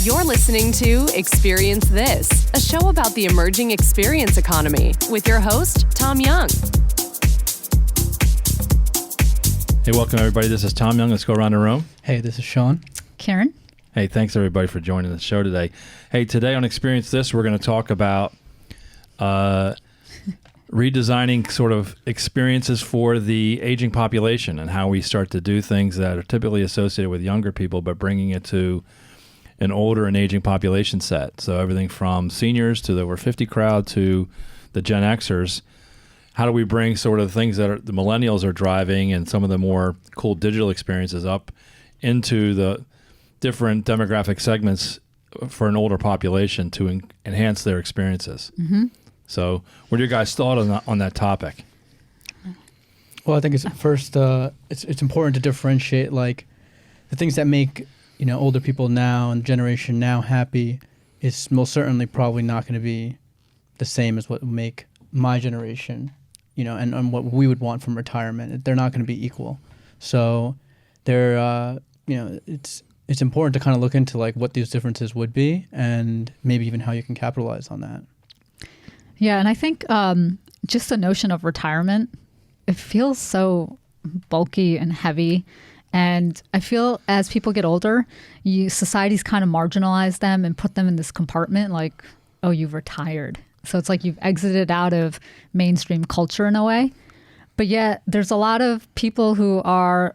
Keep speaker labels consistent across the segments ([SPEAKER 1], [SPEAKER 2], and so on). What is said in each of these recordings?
[SPEAKER 1] You're listening to Experience This, a show about the emerging experience economy with your host, Tom Young.
[SPEAKER 2] Hey, welcome everybody. This is Tom Young. Let's go around the room.
[SPEAKER 3] Hey, this is Sean.
[SPEAKER 4] Karen.
[SPEAKER 2] Hey, thanks everybody for joining the show today. Hey, today on Experience This, we're going to talk about redesigning sort of experiences for the aging population and how we start to do things that are typically associated with younger people, but bringing it to an older and aging population set. So everything from seniors to the over 50 crowd to the Gen Xers. How do we bring sort of things that the millennials are driving and some of the more cool digital experiences up into the different demographic segments for an older population to enhance their experiences?
[SPEAKER 4] Mm-hmm.
[SPEAKER 2] So what are your guys' thoughts on that topic?
[SPEAKER 3] Well, I think it's first, it's important to differentiate like the things that make older people now and generation now happy is most certainly probably not going to be the same as what would make my generation, and what we would want from retirement. They're not going to be equal. So they're, it's important to kind of look into like what these differences would be and maybe even how you can capitalize on that.
[SPEAKER 4] Yeah, and I think just the notion of retirement, it feels so bulky and heavy. And I feel as people get older, society's kind of marginalized them and put them in this compartment like, oh, you've retired. So it's like you've exited out of mainstream culture in a way. But yet there's a lot of people who are,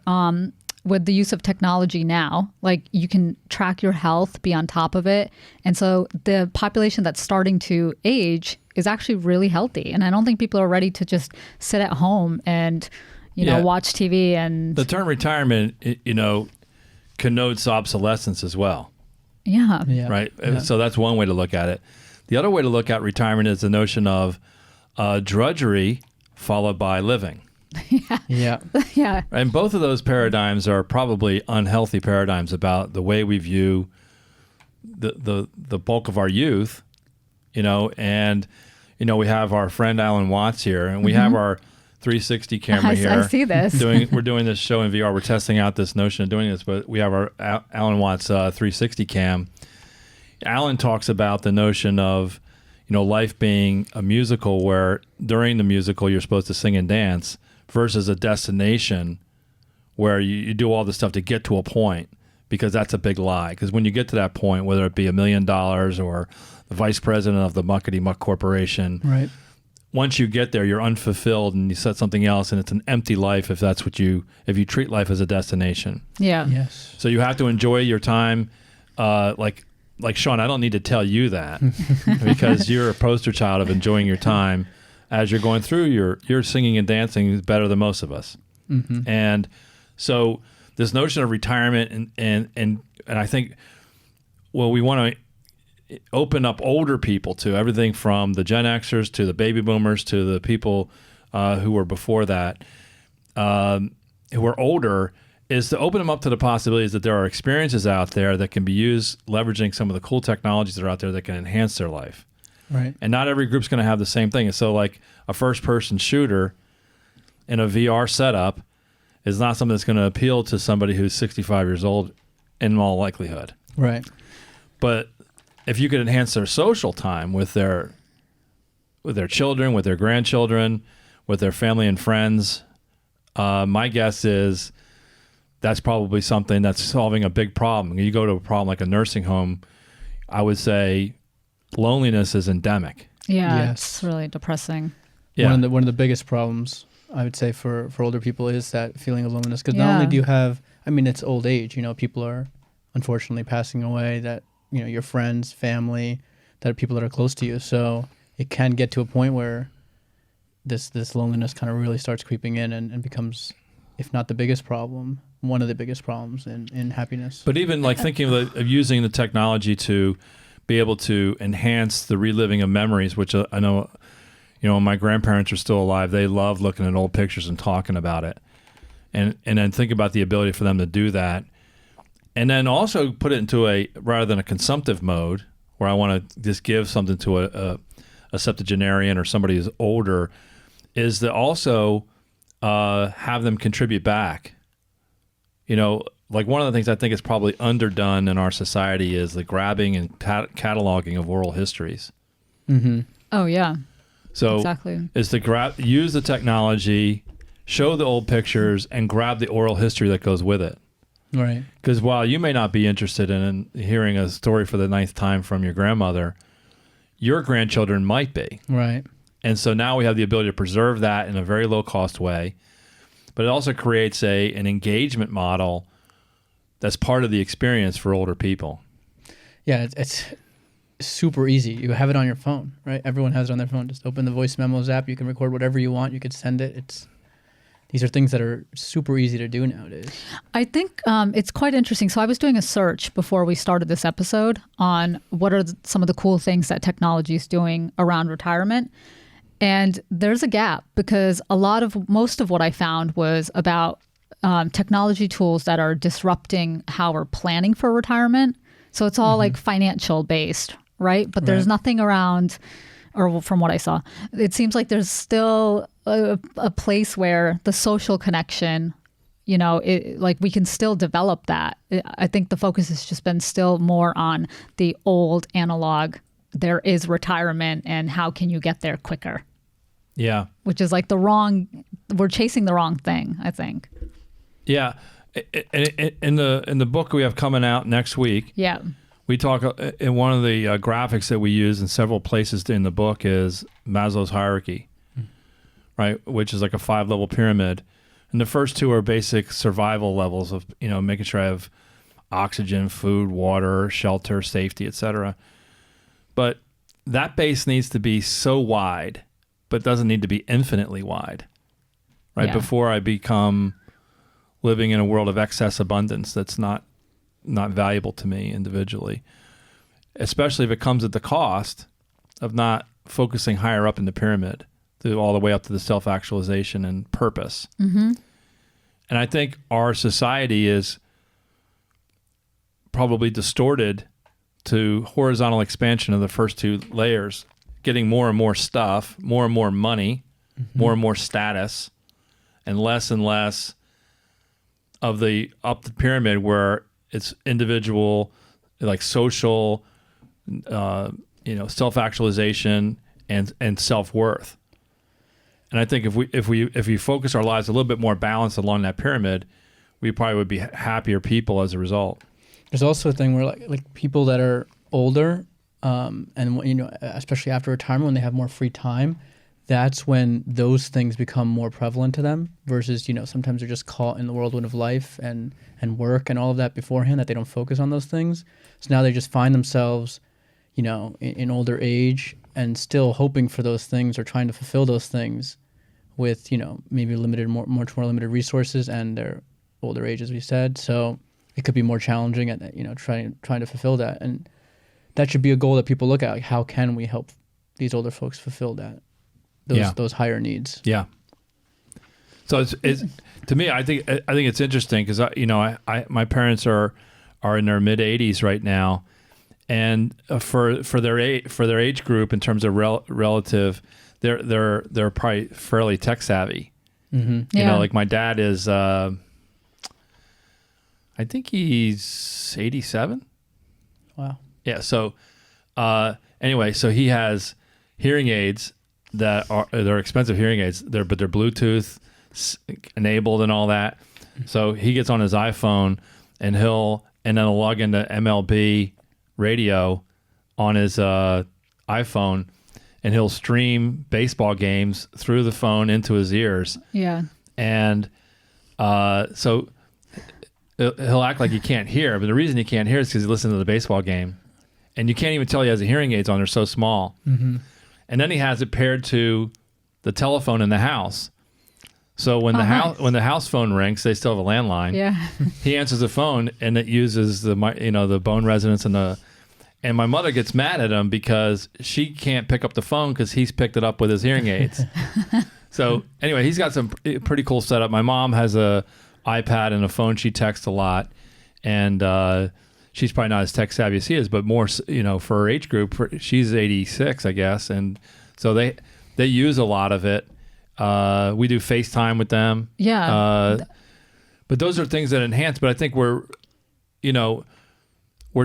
[SPEAKER 4] with the use of technology now, like you can track your health, be on top of it. And so the population that's starting to age is actually really healthy. And I don't think people are ready to just sit at home and watch TV. And
[SPEAKER 2] the term retirement, connotes obsolescence as well.
[SPEAKER 4] Yeah.
[SPEAKER 2] Right.
[SPEAKER 3] Yeah.
[SPEAKER 2] So that's one way to look at it. The other way to look at retirement is the notion of drudgery followed by living.
[SPEAKER 3] Yeah.
[SPEAKER 4] Yeah.
[SPEAKER 2] And both of those paradigms are probably unhealthy paradigms about the way we view the bulk of our youth, and we have our friend Alan Watts here, and we have our 360 camera here.
[SPEAKER 4] I see this.
[SPEAKER 2] We're doing this show in VR. We're testing out this notion of doing this, but we have our Alan Watts 360 cam. Alan talks about the notion of, life being a musical where during the musical you're supposed to sing and dance versus a destination where you do all this stuff to get to a point, because that's a big lie. Because when you get to that point, whether it be $1 million or the vice president of the Muckety Muck Corporation,
[SPEAKER 3] Right.
[SPEAKER 2] Once you get there, you're unfulfilled and you set something else, and it's an empty life if you treat life as a destination.
[SPEAKER 4] Yeah.
[SPEAKER 3] Yes.
[SPEAKER 2] So you have to enjoy your time. Like Sean, I don't need to tell you that because you're a poster child of enjoying your time as you're going through your singing and dancing is better than most of us.
[SPEAKER 3] Mm-hmm.
[SPEAKER 2] And so this notion of retirement and I think, we want to open up older people to everything from the Gen Xers to the baby boomers to the people who were before that, who are older, is to open them up to the possibilities that there are experiences out there that can be used leveraging some of the cool technologies that are out there that can enhance their life.
[SPEAKER 3] Right.
[SPEAKER 2] And not every group's going to have the same thing. And so like a first-person shooter in a VR setup is not something that's going to appeal to somebody who's 65 years old in all likelihood.
[SPEAKER 3] Right.
[SPEAKER 2] But if you could enhance their social time with their children, with their grandchildren, with their family and friends, my guess is that's probably something that's solving a big problem. You go to a problem like a nursing home, I would say loneliness is endemic.
[SPEAKER 4] Yeah.
[SPEAKER 3] Yes.
[SPEAKER 4] It's really depressing.
[SPEAKER 2] Yeah.
[SPEAKER 3] One of the biggest problems I would say for older people is that feeling of loneliness, because not only do you have, it's old age, people are unfortunately passing away, that your friends, family, that are people that are close to you. So it can get to a point where this loneliness kind of really starts creeping in and becomes, if not the biggest problem, one of the biggest problems in happiness.
[SPEAKER 2] But even like thinking of using the technology to be able to enhance the reliving of memories, which I know, when my grandparents are still alive, they love looking at old pictures and talking about it. And then think about the ability for them to do that. And then also put it into rather than a consumptive mode, where I want to just give something to a septuagenarian or somebody who's older, is to also have them contribute back. like one of the things I think is probably underdone in our society is the grabbing and cataloging of oral histories.
[SPEAKER 3] Mm-hmm.
[SPEAKER 4] Oh yeah.
[SPEAKER 2] So
[SPEAKER 4] exactly.
[SPEAKER 2] is to use the technology, show the old pictures, and grab the oral history that goes with it.
[SPEAKER 3] Right.
[SPEAKER 2] Because while you may not be interested in hearing a story for the 9th time from your grandmother, your grandchildren might be.
[SPEAKER 3] Right.
[SPEAKER 2] And so now we have the ability to preserve that in a very low cost way. But it also creates an engagement model that's part of the experience for older people.
[SPEAKER 3] Yeah, it's super easy. You have it on your phone, right? Everyone has it on their phone. Just open the voice memos app. You can record whatever you want. You could send it. These are things that are super easy to do nowadays.
[SPEAKER 4] I think it's quite interesting. So I was doing a search before we started this episode on what are some of the cool things that technology is doing around retirement. And there's a gap because most of what I found was about technology tools that are disrupting how we're planning for retirement. So it's all like financial based, right? But there's nothing around, or from what I saw, it seems like there's still a place where the social connection, like we can still develop that. I think the focus has just been still more on the old analog. There is retirement and how can you get there quicker?
[SPEAKER 2] Yeah.
[SPEAKER 4] Which is like we're chasing the wrong thing, I think.
[SPEAKER 2] Yeah. In the book we have coming out next week,
[SPEAKER 4] yeah,
[SPEAKER 2] we talk in one of the graphics that we use in several places in the book is Maslow's hierarchy, right? Which is like a 5-level pyramid. And the first 2 are basic survival levels of, making sure I have oxygen, food, water, shelter, safety, etc. But that base needs to be so wide, but doesn't need to be infinitely wide, right?
[SPEAKER 4] Yeah.
[SPEAKER 2] Before I become living in a world of excess abundance that's not valuable to me individually, especially if it comes at the cost of not focusing higher up in the pyramid all the way up to the self-actualization and purpose.
[SPEAKER 4] Mm-hmm.
[SPEAKER 2] And I think our society is probably distorted to horizontal expansion of the first 2 layers, getting more and more stuff, more and more money, more and more status, and less of the up the pyramid where it's individual, like social, self-actualization and self-worth. And I think if we focus our lives a little bit more balanced along that pyramid, we probably would be happier people as a result.
[SPEAKER 3] There's also a thing where like people that are older, and especially after retirement when they have more free time, that's when those things become more prevalent to them versus, sometimes they're just caught in the whirlwind of life and work and all of that beforehand that they don't focus on those things. So now they just find themselves, in older age and still hoping for those things or trying to fulfill those things with, maybe much more limited resources and their older age, as we said. So it could be more challenging at, trying to fulfill that. And that should be a goal that people look at. Like, how can we help these older folks fulfill that? Those higher needs.
[SPEAKER 2] Yeah. So it's to me, I think it's interesting because my parents are in their mid 80s right now, and for their age group in terms of relative, they're probably fairly tech savvy.
[SPEAKER 3] Mm-hmm.
[SPEAKER 4] Yeah.
[SPEAKER 2] Like my dad is, I think he's 87.
[SPEAKER 3] Wow.
[SPEAKER 2] Yeah. So anyway, so he has hearing aids. They're expensive hearing aids, but they're Bluetooth enabled and all that. So he gets on his iPhone and he'll log into MLB radio on his iPhone, and he'll stream baseball games through the phone into his ears.
[SPEAKER 4] Yeah.
[SPEAKER 2] And so he'll act like he can't hear, but the reason he can't hear is because he listens to the baseball game, and you can't even tell he has the hearing aids on. They're so small.
[SPEAKER 3] Mm-hmm.
[SPEAKER 2] And then he has it paired to the telephone in the house. So when
[SPEAKER 4] nice.
[SPEAKER 2] when the house phone rings, they still have a landline.
[SPEAKER 4] Yeah.
[SPEAKER 2] He answers the phone, and it uses the bone resonance and my mother gets mad at him because she can't pick up the phone because he's picked it up with his hearing aids. So anyway, he's got some pretty cool setup. My mom has a iPad and a phone. She texts a lot, and she's probably not as tech savvy as he is, but more, for her age group, she's 86, I guess. And so they use a lot of it. We do FaceTime with them.
[SPEAKER 4] Yeah.
[SPEAKER 2] But those are things that enhance. But I think we're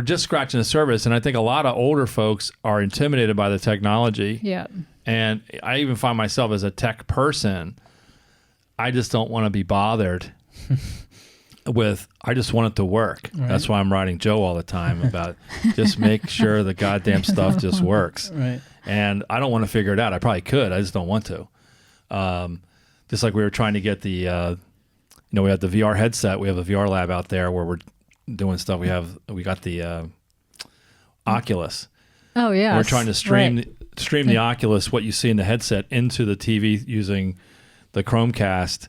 [SPEAKER 2] just scratching the surface. And I think a lot of older folks are intimidated by the technology.
[SPEAKER 4] Yeah.
[SPEAKER 2] And I even find myself as a tech person, I just don't want to be bothered with, I just want it to work. Right. That's why I'm writing Joe all the time about just make sure the goddamn stuff just works.
[SPEAKER 3] Right.
[SPEAKER 2] And I don't want to figure it out. I probably could. I just don't want to. Just like we were trying to get the, we have the VR headset. We have a VR lab out there where we're doing stuff. We got the Oculus.
[SPEAKER 4] Oh yeah.
[SPEAKER 2] We're trying to stream the Oculus, what you see in the headset, into the TV using the Chromecast.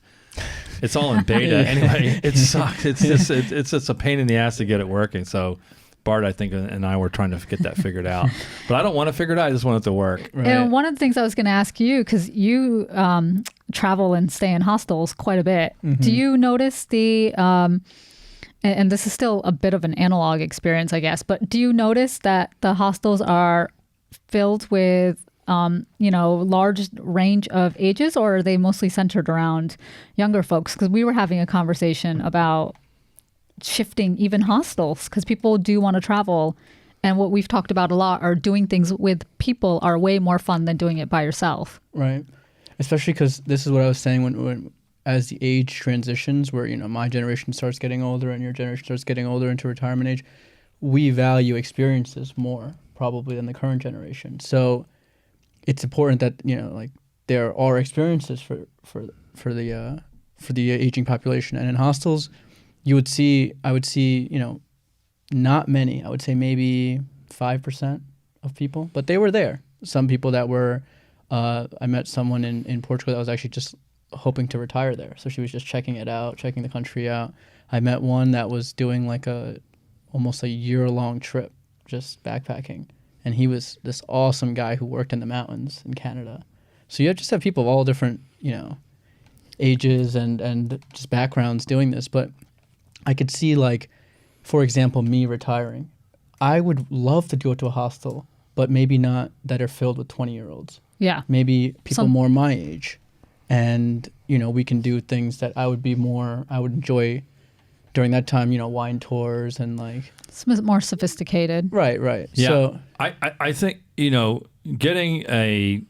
[SPEAKER 2] It's all in beta anyway. It sucks. It's just a pain in the ass to get it working. So Bart, I think, and I were trying to get that figured out. But I don't want to figure it out. I just want it to work.
[SPEAKER 4] Right. And one of the things I was going to ask you, because you travel and stay in hostels quite a bit, do you notice the, and this is still a bit of an analog experience, I guess, but do you notice that the hostels are filled with large range of ages, or are they mostly centered around younger folks? Because we were having a conversation about shifting even hostels, because people do want to travel, and what we've talked about a lot are doing things with people are way more fun than doing it by yourself.
[SPEAKER 3] Right. Especially because this is what I was saying when as the age transitions, where my generation starts getting older and your generation starts getting older into retirement age, we value experiences more probably than the current generation. So it's important that there are experiences for the aging population, and in hostels, I would see not many. I would say maybe 5% of people, but they were there. Some people that were. I met someone in Portugal that was actually just hoping to retire there, so she was just checking it out, checking the country out. I met one that was doing almost a year-long trip, just backpacking. And he was this awesome guy who worked in the mountains in Canada. So you just have people of all different, ages and just backgrounds doing this. But I could see, for example, me retiring. I would love to go to a hostel, but maybe not that are filled with 20-year-olds.
[SPEAKER 4] Yeah.
[SPEAKER 3] Maybe people more my age. And, we can do things that I would enjoy during that time, wine tours and
[SPEAKER 4] it's more sophisticated.
[SPEAKER 3] Right.
[SPEAKER 2] Yeah.
[SPEAKER 3] So
[SPEAKER 2] I think, getting a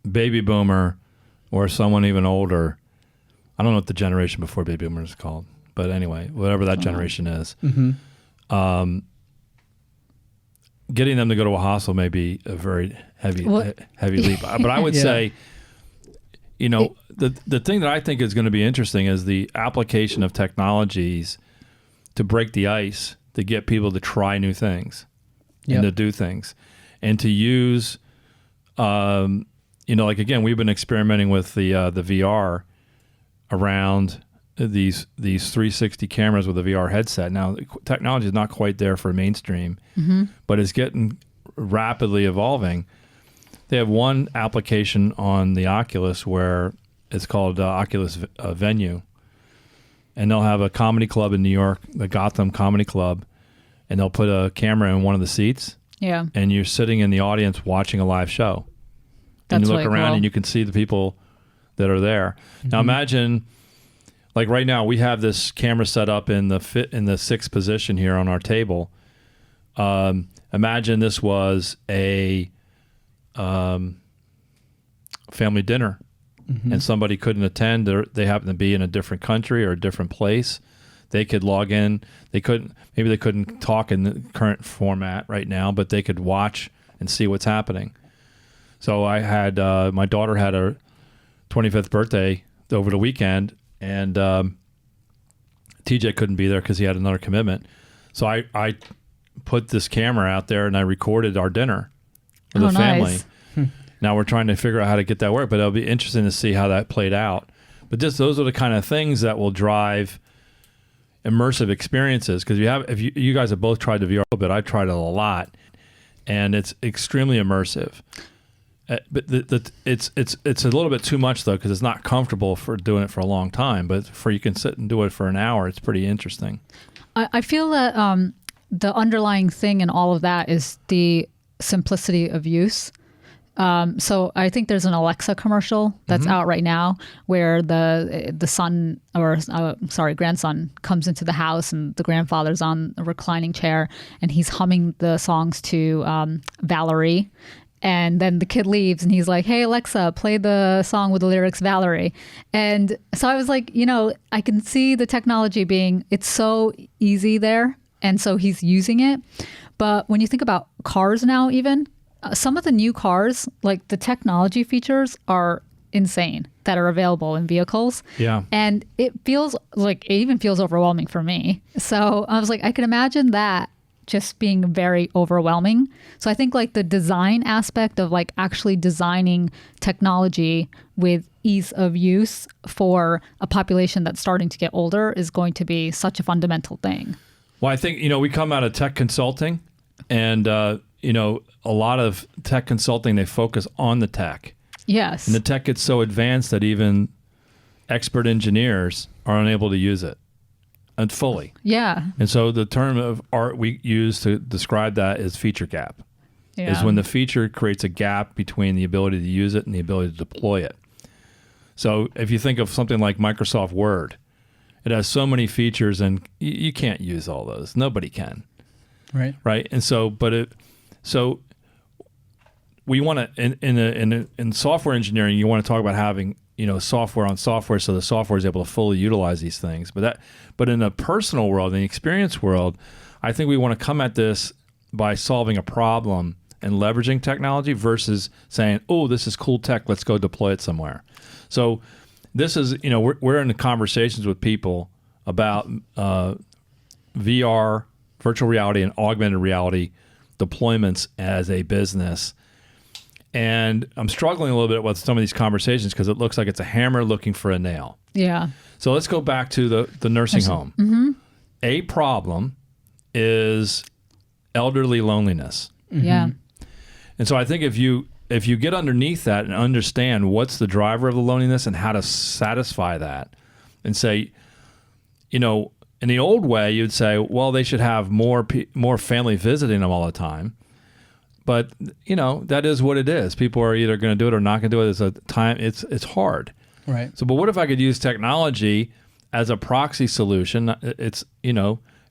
[SPEAKER 2] baby boomer or someone even older, I don't know what the generation before baby boomer is called, but anyway, whatever that generation is, getting them to go to a hostel may be a very heavy leap. But I would say, the thing that I think is going to be interesting is the application of technologies to break the ice, to get people to try new things and to do things, and to use, again, we've been experimenting with the VR around these 360 cameras with a VR headset. Now, technology is not quite there for mainstream, but it's getting rapidly evolving. They have one application on the Oculus where it's called Oculus Venue. And they'll have a comedy club in New York, the Gotham Comedy Club, and they'll put a camera in one of the seats.
[SPEAKER 4] Yeah.
[SPEAKER 2] And you're sitting in the audience watching a live show. And you look around and you can see the people that are there. Now imagine, right now we have this camera set up in the sixth position here on our table. Imagine this was a family dinner. And somebody couldn't attend, they happen to be in a different country or a different place. They could log in. Maybe they couldn't talk in the current format right now, but they could watch and see what's happening. So I had, my daughter had her 25th birthday over the weekend, and TJ couldn't be there because he had another commitment. So I put this camera out there and I recorded our dinner with the family.
[SPEAKER 4] Nice.
[SPEAKER 2] Now we're trying to figure out how to get that work, but it'll be interesting to see how that played out. But those are the kind of things that will drive immersive experiences. Because if you guys have both tried the VR a little bit, I tried it a lot, and it's extremely immersive. But it's a little bit too much though, because it's not comfortable for doing it for a long time. But you can sit and do it for an hour, it's pretty interesting.
[SPEAKER 4] I feel that the underlying thing in all of that is the simplicity of use. So I think there's an Alexa commercial that's out right now where the son or grandson comes into the house and the grandfather's on a reclining chair and he's humming the songs to Valerie. And then the kid leaves and he's like, hey, Alexa, play the song with the lyrics Valerie. And so I was like, I can see the technology it's so easy there. And so he's using it. But when you think about cars now, even some of the new cars, like the technology features are insane that are available in vehicles.
[SPEAKER 2] Yeah.
[SPEAKER 4] And it even feels overwhelming for me. So I was like, I can imagine that just being very overwhelming. So I think like the design aspect of like actually designing technology with ease of use for a population that's starting to get older is going to be such a fundamental thing.
[SPEAKER 2] Well, I think, we come out of tech consulting and, a lot of tech consulting, they focus on the tech.
[SPEAKER 4] Yes.
[SPEAKER 2] And the tech gets so advanced that even expert engineers are unable to use it. And fully.
[SPEAKER 4] Yeah.
[SPEAKER 2] And so the term of art we use to describe that is feature gap.
[SPEAKER 4] Yeah.
[SPEAKER 2] Is when the feature creates a gap between the ability to use it and the ability to deploy it. So if you think of something like Microsoft Word, it has so many features and you can't use all those. Nobody can.
[SPEAKER 3] Right.
[SPEAKER 2] Right. And so, so we want to, in software engineering, you want to talk about having software on software, so the software is able to fully utilize these things. But in the personal world, in the experience world, I think we want to come at this by solving a problem and leveraging technology versus saying, "Oh, this is cool tech. Let's go deploy it somewhere." So this is, we're in the conversations with people about VR, virtual reality, and augmented reality deployments as a business. And I'm struggling a little bit with some of these conversations because it looks like it's a hammer looking for a nail.
[SPEAKER 4] Yeah.
[SPEAKER 2] So let's go back to the nursing home.
[SPEAKER 4] Mm-hmm.
[SPEAKER 2] A problem is elderly loneliness.
[SPEAKER 3] Mm-hmm.
[SPEAKER 4] Yeah.
[SPEAKER 2] And so I think if you get underneath that and understand what's the driver of the loneliness and how to satisfy that and say, in the old way, you'd say, well, they should have more family visiting them all the time. But, that is what it is. People are either going to do it or not going to do it. It's hard.
[SPEAKER 3] Right.
[SPEAKER 2] So, but what if I could use technology as a proxy solution? It's,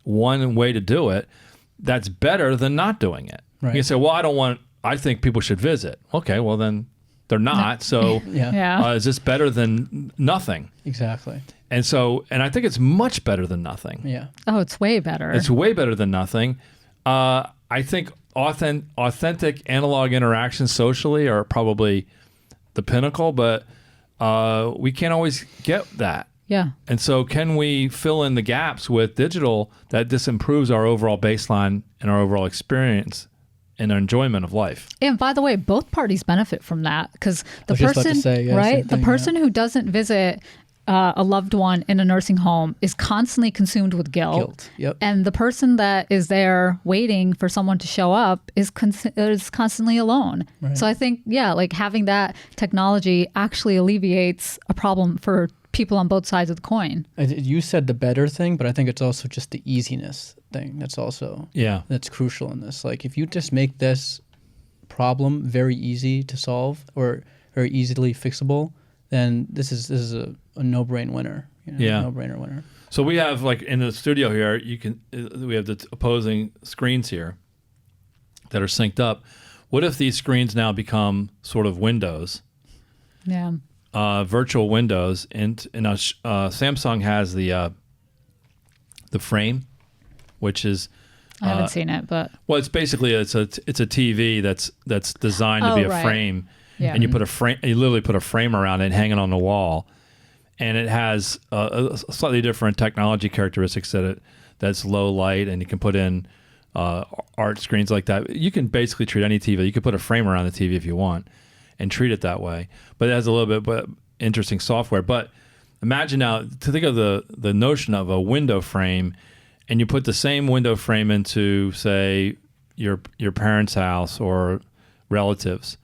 [SPEAKER 2] one way to do it. That's better than not doing it.
[SPEAKER 3] Right.
[SPEAKER 2] You can say, well, I think people should visit. Okay, well then they're not. So
[SPEAKER 3] Yeah.
[SPEAKER 2] is this better than nothing?
[SPEAKER 3] Exactly.
[SPEAKER 2] And I think it's much better than nothing.
[SPEAKER 3] Yeah.
[SPEAKER 4] Oh, it's way better.
[SPEAKER 2] It's way better than nothing. I think authentic analog interactions socially are probably the pinnacle, but we can't always get that.
[SPEAKER 4] Yeah.
[SPEAKER 2] And so can we fill in the gaps with digital that this improves our overall baseline and our overall experience and our enjoyment of life?
[SPEAKER 4] And by the way, both parties benefit from that because the
[SPEAKER 3] was just about to
[SPEAKER 4] person,
[SPEAKER 3] say, yeah,
[SPEAKER 4] right?
[SPEAKER 3] same
[SPEAKER 4] The
[SPEAKER 3] thing,
[SPEAKER 4] person who doesn't visit a loved one in a nursing home is constantly consumed with guilt.
[SPEAKER 3] Yep.
[SPEAKER 4] And the person that is there waiting for someone to show up is constantly alone.
[SPEAKER 3] Right.
[SPEAKER 4] So I think, like having that technology actually alleviates a problem for people on both sides of the coin.
[SPEAKER 3] You said the better thing, but I think it's also just the easiness thing. That's also that's crucial in this. Like if you just make this problem very easy to solve or very easily fixable, then this is a no-brain winner. No-brainer winner.
[SPEAKER 2] So we have like in the studio here, we have the opposing screens here that are synced up. What if these screens now become sort of windows?
[SPEAKER 4] Yeah.
[SPEAKER 2] Virtual windows, and Samsung has the frame, which is
[SPEAKER 4] I haven't seen it, but
[SPEAKER 2] it's basically it's a TV that's designed to be a frame.
[SPEAKER 4] Yeah.
[SPEAKER 2] And you literally put a frame around it and hang it on the wall. And it has a slightly different technology characteristics that's low light, and you can put in art screens like that. You can basically treat any TV. You could put a frame around the TV if you want and treat it that way. But it has a little bit interesting software. But imagine now to think of the notion of a window frame, and you put the same window frame into, say, your parents' house or relatives.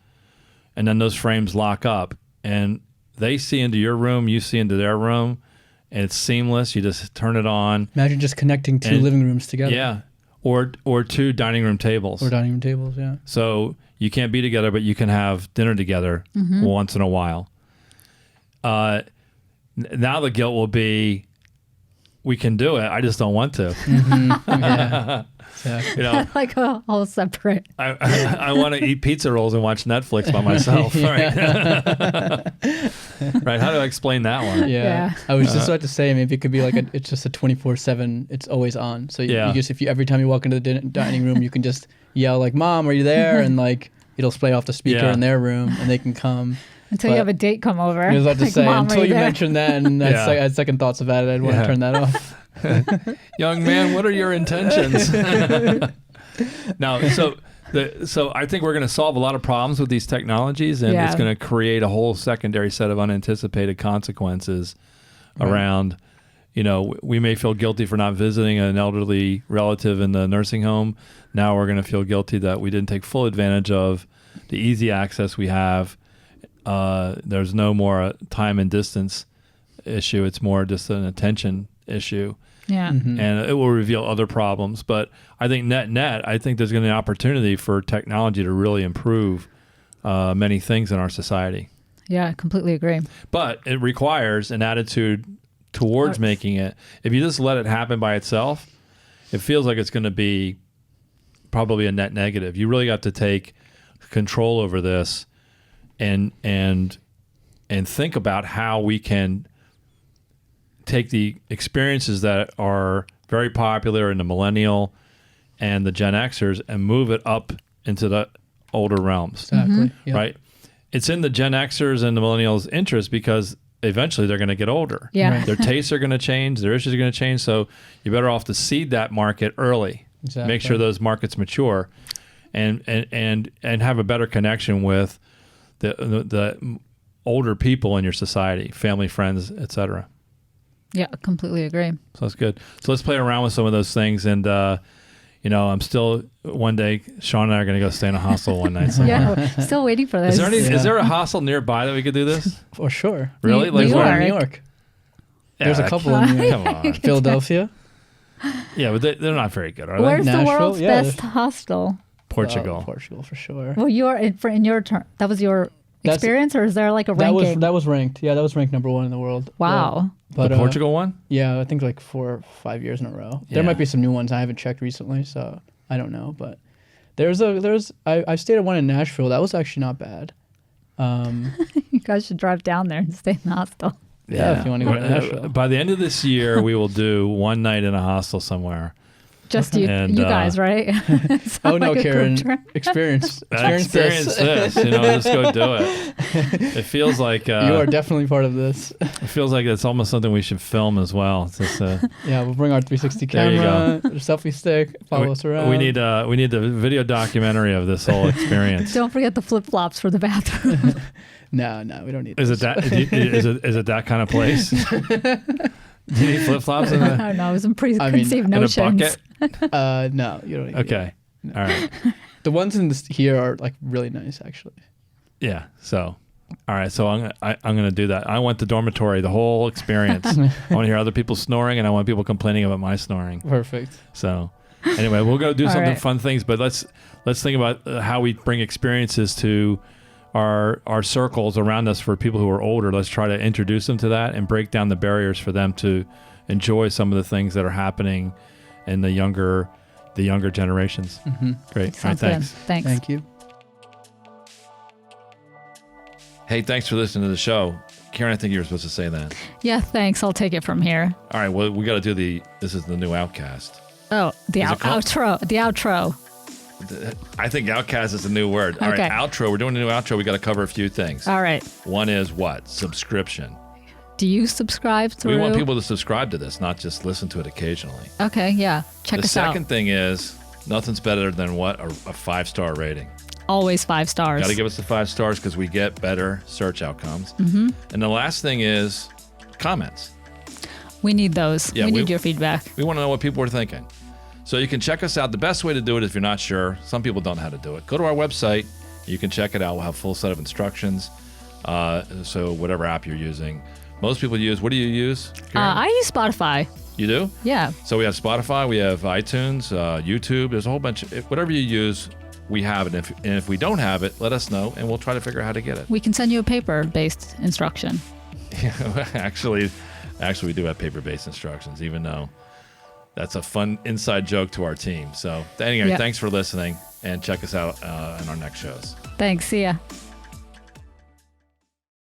[SPEAKER 2] And then those frames lock up, and they see into your room, you see into their room, and it's seamless. You just turn it on.
[SPEAKER 3] Imagine just connecting two living rooms together.
[SPEAKER 2] Yeah. or 2 dining room tables.
[SPEAKER 3] Or dining room tables, yeah.
[SPEAKER 2] So you can't be together, but you can have dinner together once in a while. Now the guilt will be, we can do it. I just don't want to.
[SPEAKER 3] Yeah. Exactly.
[SPEAKER 2] You know,
[SPEAKER 4] Like all separate.
[SPEAKER 2] I want to eat pizza rolls and watch Netflix by myself. Right? Right? How do I explain that one?
[SPEAKER 3] Yeah. I was just about to say, maybe it could be like it's just a 24/7. It's always on. So you just, if you every time you walk into the dining room, you can just yell like, "Mom, are you there?" And like it'll play off the speaker in their room, and they can come.
[SPEAKER 4] Until you have a date come over.
[SPEAKER 3] I was about to
[SPEAKER 4] like,
[SPEAKER 3] say,
[SPEAKER 4] Mom,
[SPEAKER 3] until you mentioned that, and I had second thoughts about it, I'd want to turn that off.
[SPEAKER 2] Young man, what are your intentions? Now, so I think we're going to solve a lot of problems with these technologies, and it's going to create a whole secondary set of unanticipated consequences around, you know, we may feel guilty for not visiting an elderly relative in the nursing home. Now we're going to feel guilty that we didn't take full advantage of the easy access we have. There's no more time and distance issue. It's more just an attention issue.
[SPEAKER 4] Yeah.
[SPEAKER 2] And it will reveal other problems. But I think net, I think there's going to be an opportunity for technology to really improve many things in our society.
[SPEAKER 4] Yeah, I completely agree.
[SPEAKER 2] But it requires an attitude towards making it. If you just let it happen by itself, it feels like it's going to be probably a net negative. You really got to take control over this and think about how we can take the experiences that are very popular in the millennial and the Gen Xers and move it up into the older realms.
[SPEAKER 3] Exactly. Yep.
[SPEAKER 2] Right? It's in the Gen Xers and the millennials' interest because eventually they're going to get older.
[SPEAKER 4] Yeah.
[SPEAKER 3] Right.
[SPEAKER 2] Their tastes are going to change. Their issues are going to change. So you're better off to seed that market early.
[SPEAKER 3] Exactly.
[SPEAKER 2] Make sure those markets mature and have a better connection with the older people in your society, family, friends, etc.
[SPEAKER 4] Yeah, completely agree.
[SPEAKER 2] So that's good. So let's play around with some of those things. And, you know, I'm still, one day, Sean and I are going to go stay in a hostel one night somewhere.
[SPEAKER 4] Yeah, still waiting for this.
[SPEAKER 2] Is there a hostel nearby that we could do this?
[SPEAKER 3] For sure.
[SPEAKER 2] Really?
[SPEAKER 4] New
[SPEAKER 3] There's one in
[SPEAKER 4] York.
[SPEAKER 3] New York.
[SPEAKER 2] Yeah,
[SPEAKER 3] There's a couple in New York.
[SPEAKER 2] Come on.
[SPEAKER 3] Philadelphia.
[SPEAKER 2] Yeah, but they're not very good, are they?
[SPEAKER 4] Where's the
[SPEAKER 3] Nashville?
[SPEAKER 4] world's
[SPEAKER 3] Yeah,
[SPEAKER 4] best hostel?
[SPEAKER 2] Portugal.
[SPEAKER 3] Portugal for sure.
[SPEAKER 4] Well, in your turn, that was your experience, or is there like a ranking?
[SPEAKER 3] That was ranked. Yeah, that was ranked #1 in the world.
[SPEAKER 4] Wow.
[SPEAKER 3] Yeah. But,
[SPEAKER 2] The Portugal one?
[SPEAKER 3] Yeah, I think like 4 or 5 years in a row.
[SPEAKER 2] Yeah.
[SPEAKER 3] There might be some new ones I haven't checked recently, so I don't know. But I stayed at one in Nashville. That was actually not bad.
[SPEAKER 4] You guys should drive down there and stay in the hostel.
[SPEAKER 3] Yeah, if you want to go to Nashville.
[SPEAKER 2] By the end of this year, we will do one night in a hostel somewhere.
[SPEAKER 4] Just you,
[SPEAKER 2] And,
[SPEAKER 4] you guys, right? It's not
[SPEAKER 3] Oh no,
[SPEAKER 4] like a group
[SPEAKER 3] Karen!
[SPEAKER 4] trip.
[SPEAKER 3] Experience
[SPEAKER 2] Experience this, you know, just go do it. It feels like
[SPEAKER 3] you are definitely part of this.
[SPEAKER 2] it feels like it's almost something we should film as well. It's just,
[SPEAKER 3] Yeah, we'll bring our 360
[SPEAKER 2] There you
[SPEAKER 3] camera, selfie stick, follow us around.
[SPEAKER 2] we need the video documentary of this whole experience.
[SPEAKER 4] Don't forget the flip flops for the bathroom.
[SPEAKER 3] No, we don't need.
[SPEAKER 2] Is it
[SPEAKER 3] this.
[SPEAKER 2] that? Is it that kind of place? Do you need flip flops in
[SPEAKER 4] I don't know. It was some preconceived
[SPEAKER 2] in a
[SPEAKER 4] notions.
[SPEAKER 2] bucket?
[SPEAKER 3] No, you don't need.
[SPEAKER 2] Okay, all right.
[SPEAKER 3] The ones in here are like really nice, actually.
[SPEAKER 2] Yeah. So, all right. So I'm gonna do that. I want the dormitory, the whole experience. I want to hear other people snoring, and I want people complaining about my snoring.
[SPEAKER 3] Perfect.
[SPEAKER 2] So, anyway, we'll go do
[SPEAKER 4] All
[SPEAKER 2] something
[SPEAKER 4] right.
[SPEAKER 2] fun things, but let's think about how we bring experiences to our circles around us for people who are older. Let's try to introduce them to that and break down the barriers for them to enjoy some of the things that are happening in the younger generations.
[SPEAKER 3] Mm-hmm.
[SPEAKER 2] Great. All right,
[SPEAKER 4] Sounds
[SPEAKER 2] thanks.
[SPEAKER 4] good. Thanks.
[SPEAKER 3] Thank you.
[SPEAKER 2] Hey, thanks for listening to the show. Karen, I think you were supposed to say that.
[SPEAKER 4] Yeah, thanks. I'll take it from here.
[SPEAKER 2] All right, well, we got to do this is the new Outcast.
[SPEAKER 4] Oh, the
[SPEAKER 2] Is it called-
[SPEAKER 4] outro. The outro.
[SPEAKER 2] I think Outcast is a new word. All
[SPEAKER 4] Okay.
[SPEAKER 2] right, outro. We're doing a new outro. We got to cover a few things.
[SPEAKER 4] All right.
[SPEAKER 2] One is what? Subscription.
[SPEAKER 4] Do you subscribe through?
[SPEAKER 2] We want people to subscribe to this, not just listen to it occasionally.
[SPEAKER 4] Okay, yeah. Check
[SPEAKER 2] The
[SPEAKER 4] us out.
[SPEAKER 2] second thing is nothing's better than what? A 5-star rating.
[SPEAKER 4] Always 5 stars.
[SPEAKER 2] Got to give us the 5 stars because we get better search outcomes. Mm-hmm. And the last thing is comments.
[SPEAKER 4] We need those.
[SPEAKER 2] Yeah,
[SPEAKER 4] we
[SPEAKER 2] we-
[SPEAKER 4] need your feedback.
[SPEAKER 2] We want to know what people are thinking. So you can check us out. The best way to do it, if you're not sure, some people don't know how to do it. Go to our website. You can check it out. We'll have a full set of instructions. So whatever app you're using. Most people use, what do you use? Karen?
[SPEAKER 4] I use Spotify.
[SPEAKER 2] You do?
[SPEAKER 4] Yeah.
[SPEAKER 2] So we have Spotify, we have iTunes, YouTube. There's a whole bunch. Whatever you use, we have it. And if we don't have it, let us know, and we'll try to figure out how to get it.
[SPEAKER 4] We can send you a paper-based instruction.
[SPEAKER 2] Actually, we do have paper-based instructions, even though that's a fun inside joke to our team. So anyway, Thanks for listening, and check us out in our next shows.
[SPEAKER 4] Thanks. See ya.